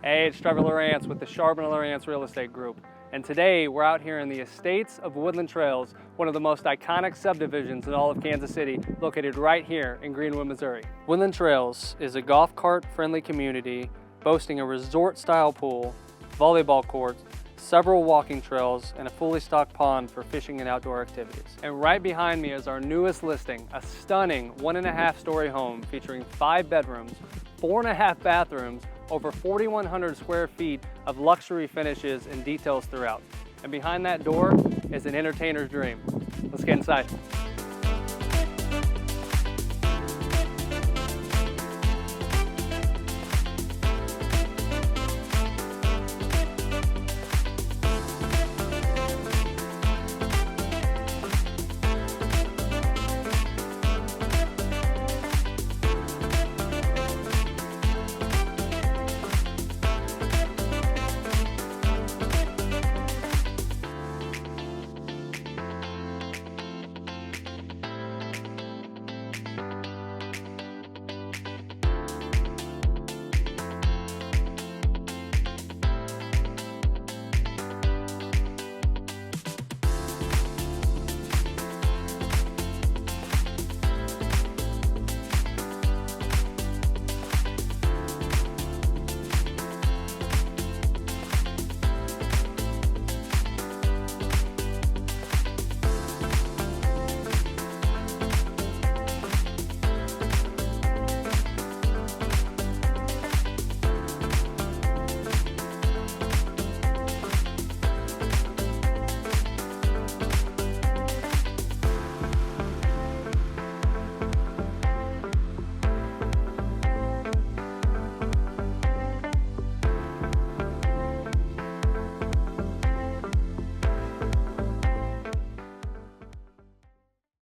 Hey, it's Trevor Lawrence with the Charbonneau Lawrence Real Estate Group. And today we're out here in the estates of Woodland Trails, one of the most iconic subdivisions in all of Kansas City, located right here in Greenwood, Missouri. Woodland Trails is a golf cart friendly community boasting a resort style pool, volleyball courts, several walking trails, and a fully stocked pond for fishing and outdoor activities. And right behind me is our newest listing, a stunning 1.5 story home featuring 5 bedrooms, 4.5 bathrooms, over 4,100 square feet of luxury finishes and details throughout. And behind that door is an entertainer's dream. Let's get inside.